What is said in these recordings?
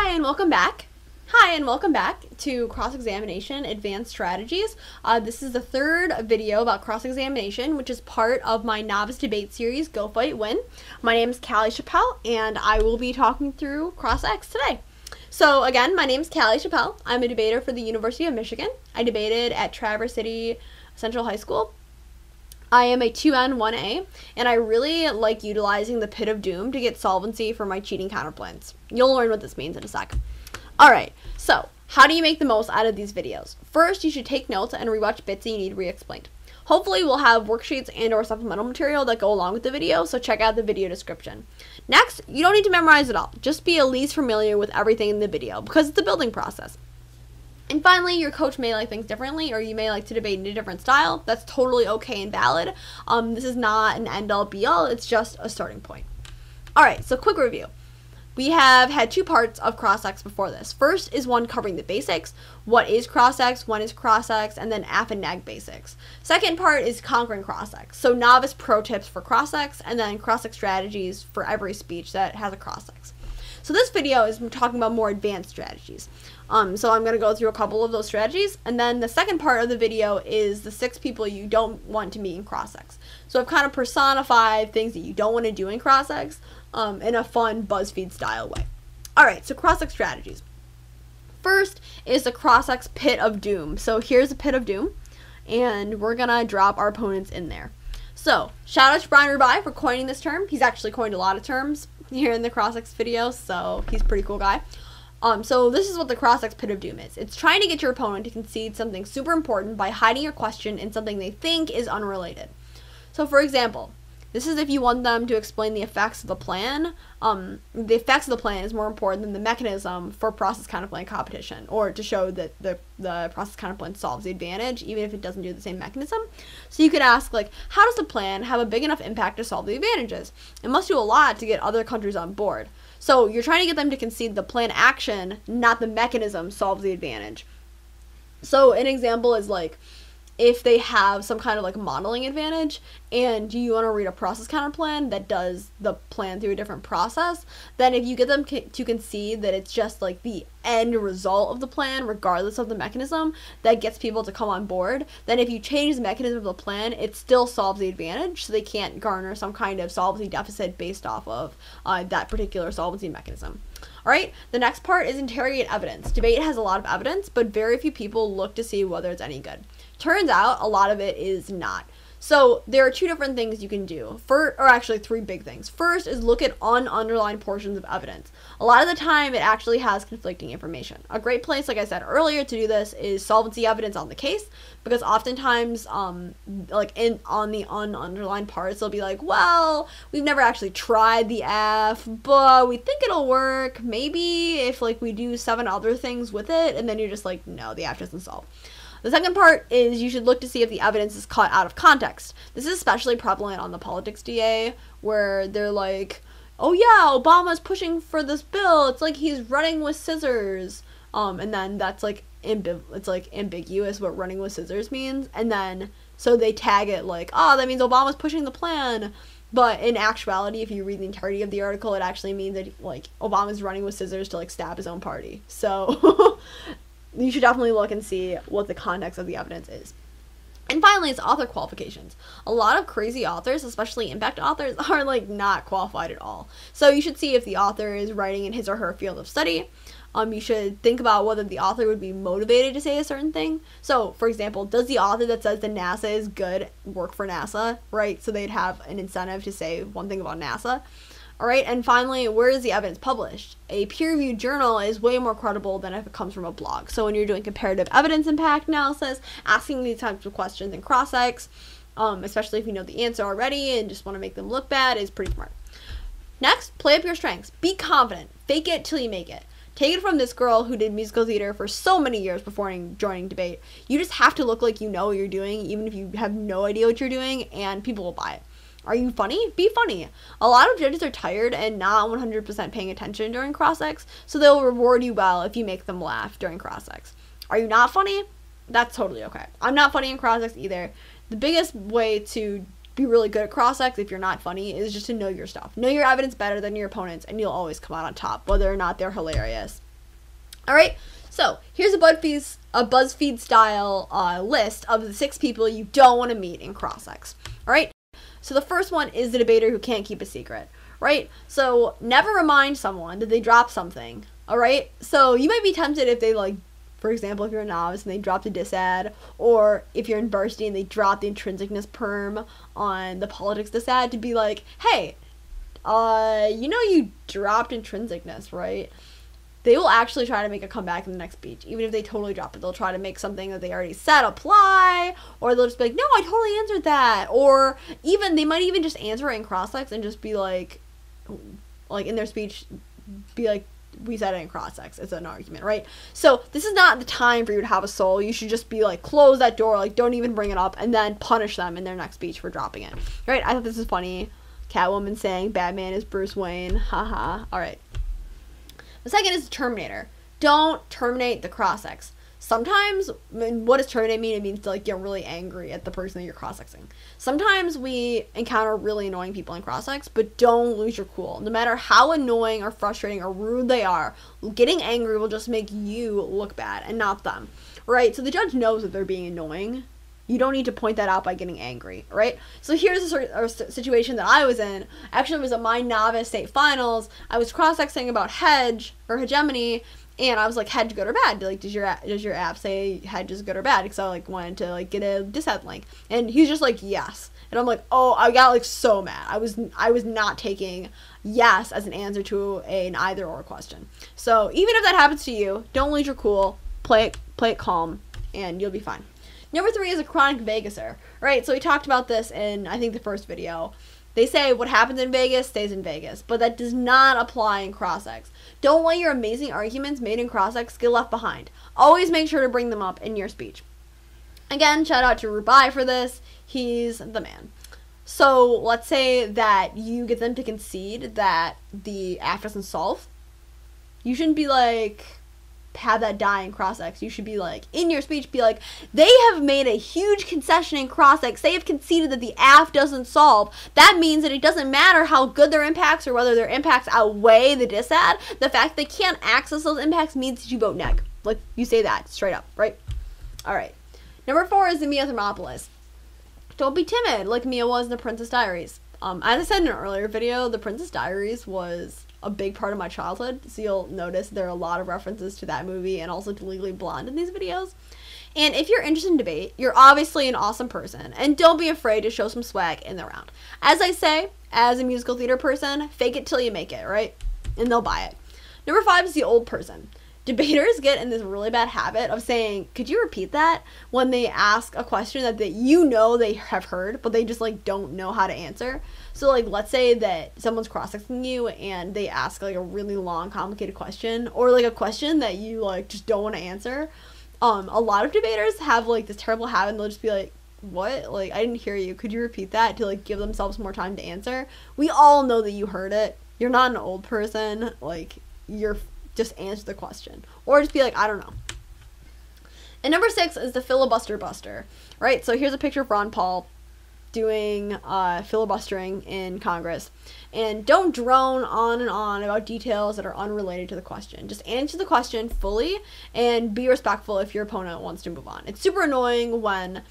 Hi and welcome back to Cross-Examination Advanced Strategies. This is the third video about cross-examination, which is part of my Novice Debate series, Go Fight Win. My name is Callie Chappelle, and I will be talking through Cross-Ex today. So again, my name is Callie Chappelle. I'm a debater for the University of Michigan. I debated at Traverse City Central High School. I am a 2N, 1A, and I really like utilizing the Pit of Doom to get solvency for my cheating counterplans. You'll learn what this means in a sec. Alright, so how do you make the most out of these videos? First, you should take notes and rewatch bits that you need re-explained. Hopefully, we'll have worksheets and or supplemental material that go along with the video, so check out the video description. Next, you don't need to memorize it all. Just be at least familiar with everything in the video, because it's a building process. And finally, your coach may like things differently, or you may like to debate in a different style. That's totally okay and valid. This is not an end-all be-all. It's just a starting point. Alright, so quick review. We have had two parts of Cross-Ex before this. First is one covering the basics. What is Cross-Ex? When is Cross-Ex? And then AF and NAG basics. Second part is conquering Cross-Ex. So novice pro tips for Cross-Ex, and then Cross-Ex strategies for every speech that has a Cross-Ex. So this video is talking about more advanced strategies. So I'm going to go through a couple of those strategies, and then the second part of the video is the 6 people you don't want to meet in Cross-Ex. So I've kind of personified things that you don't want to do in Cross-Ex in a fun BuzzFeed style way. Alright, so Cross-Ex strategies. First is the Cross-Ex Pit of Doom. So here's a Pit of Doom, and we're going to drop our opponents in there. So, shout out to Brian Rubai for coining this term. He's actually coined a lot of terms here in the Cross-Ex video, so he's a pretty cool guy. So this is what the Cross-Ex Pit of Doom is. It's trying to get your opponent to concede something super important by hiding your question in something they think is unrelated. So for example, this is if you want them to explain the effects of the plan. The effects of the plan is more important than the mechanism for process counterplan competition, or to show that the process counterplan solves the advantage, even if it doesn't do the same mechanism. So you could ask, like, how does the plan have a big enough impact to solve the advantages? It must do a lot to get other countries on board. So you're trying to get them to concede the plan action, not the mechanism, solves the advantage. So an example is like, if they have some kind of like modeling advantage and you want to read a process counter plan that does the plan through a different process, then if you get them to concede that it's just like the end result of the plan regardless of the mechanism that gets people to come on board, then if you change the mechanism of the plan, it still solves the advantage, so they can't garner some kind of solvency deficit based off of that particular solvency mechanism. Alright, the next part is interrogate evidence. Debate has a lot of evidence, but very few people look to see whether it's any good. Turns out a lot of it is not. So there are 2 different things you can do, or actually 3 big things. First is look at ununderlined portions of evidence. A lot of the time it actually has conflicting information. A great place, like I said earlier, to do this is solvency evidence on the case, because oftentimes like on the ununderlined parts they'll be like, well, we've never actually tried the F, but we think it'll work maybe if like we do 7 other things with it, and then you're just like, no, the F doesn't solve. The second part is you should look to see if the evidence is cut out of context. This is especially prevalent on the politics DA, where they're like, oh yeah, Obama's pushing for this bill, it's like he's running with scissors, and then that's like it's like ambiguous what running with scissors means, and then so they tag it like, oh, that means Obama's pushing the plan, but in actuality, if you read the entirety of the article, it actually means that like Obama's running with scissors to like stab his own party. So you should definitely look and see what the context of the evidence is. And finally, it's author qualifications. A lot of crazy authors, especially impact authors, are like not qualified at all. So you should see if the author is writing in his or her field of study. You should think about whether the author would be motivated to say a certain thing. So, for example, does the author that says that NASA is good work for NASA, right? So they'd have an incentive to say one thing about NASA. Alright, and finally, where is the evidence published? A peer-reviewed journal is way more credible than if it comes from a blog. So when you're doing comparative evidence impact analysis, asking these types of questions in Cross-Ex, especially if you know the answer already and just want to make them look bad, is pretty smart. Next, play up your strengths. Be confident. Fake it till you make it. Take it from this girl who did musical theater for so many years before joining debate. You just have to look like you know what you're doing, even if you have no idea what you're doing, and people will buy it. Are you funny? Be funny. A lot of judges are tired and not 100% paying attention during Cross-Ex, so they'll reward you well if you make them laugh during Cross-Ex. Are you not funny? That's totally okay. I'm not funny in Cross-Ex either. The biggest way to be really good at Cross-Ex if you're not funny is just to know your stuff. Know your evidence better than your opponents, and you'll always come out on top, whether or not they're hilarious. All right, so here's a BuzzFeed style list of the 6 people you don't want to meet in cross-ex. All right, so the first one is the debater who can't keep a secret, right? So never remind someone that they dropped something. All right, so you might be tempted if they, like, for example, if you're a novice and they dropped a diss ad, or if you're in varsity and they drop the intrinsicness perm on the politics diss ad, to be like, hey, you know you dropped intrinsicness, right? They will actually try to make a comeback in the next speech. Even if they totally drop it, they'll try to make something that they already said apply, or they'll just be like, no, I totally answered that. Or even, they might even just answer it in cross-ex and just be like in their speech, be like, we said it in cross-ex. It's an argument, right? So this is not the time for you to have a soul. You should just be like, close that door, like, don't even bring it up, and then punish them in their next speech for dropping it, right? I thought this is funny. Catwoman saying Batman is Bruce Wayne. Haha. All right. The second is Terminator. Don't terminate the cross-ex. Sometimes, what does terminate mean? It means to, like, get really angry at the person that you're cross-exing. Sometimes we encounter really annoying people in cross-ex, but don't lose your cool. No matter how annoying or frustrating or rude they are, getting angry will just make you look bad and not them, right? So the judge knows that they're being annoying. You don't need to point that out by getting angry, right? So here's a situation that I was in. Actually, it was at my novice state finals. I was cross-exing about hedge or hegemony, and I was like, hedge good or bad? Like, does your app say hedge is good or bad? Because I, like, wanted to, like, get a dissent link. And he's just like, yes. And I'm like, oh, I got, like, so mad. I was not taking yes as an answer to an either or question. So even if that happens to you, don't lose your cool. Play it calm, and you'll be fine. Number 3 is a chronic Vegaser, right? So we talked about this in, I think, the first video. They say what happens in Vegas stays in Vegas, but that does not apply in cross-ex. Don't let your amazing arguments made in cross-ex get left behind. Always make sure to bring them up in your speech. Again, shout out to Rubai for this. He's the man. So let's say that you get them to concede that the act doesn't solve. You shouldn't be like, have that die in cross-ex. You should be like, in your speech, be like, they have made a huge concession in cross-ex. They have conceded that the AF doesn't solve. That means that it doesn't matter how good their impacts or whether their impacts outweigh the diss ad. The fact they can't access those impacts means that you vote neg. Like, you say that straight up, right? All right. Number 4 is the Mia Thermopolis. Don't be timid like Mia was in The Princess Diaries. As I said in an earlier video, The Princess Diaries was a big part of my childhood, so you'll notice there are a lot of references to that movie and also to Legally Blonde in these videos. And if you're interested in debate, you're obviously an awesome person, and don't be afraid to show some swag in the round. As I say, as a musical theater person, fake it till you make it, right? And they'll buy it. Number 5 is the old person. Debaters get in this really bad habit of saying, could you repeat that, when they ask a question that you know they have heard, but they just, like, don't know how to answer. So, like, let's say that someone's cross-exing you and they ask, like, a really long, complicated question, or, like, a question that you, like, just don't want to answer. A lot of debaters have, like, this terrible habit, and they'll just be like, what? Like, I didn't hear you. Could you repeat that, to, like, give themselves more time to answer? We all know that you heard it. You're not an old person. Like, just answer the question. Or just be like, I don't know. And number 6 is the Fillibuster-Buster, right? So here's a picture of Ron Paul doing filibustering in Congress. And don't drone on and on about details that are unrelated to the question. Just answer the question fully and be respectful if your opponent wants to move on. It's super annoying when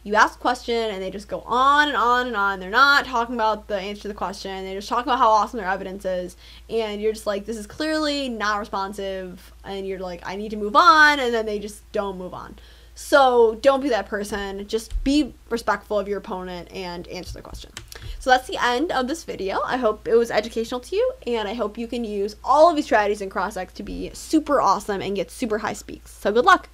you ask a question and they just go on and on and on. They're not talking about the answer to the question. They're just talking about how awesome their evidence is. And you're just like, this is clearly not responsive. And you're like, I need to move on. And then they just don't move on. So don't be that person. Just be respectful of your opponent and answer the question. So that's the end of this video. I hope it was educational to you. And I hope you can use all of these strategies in cross-ex to be super awesome and get super high speaks. So good luck.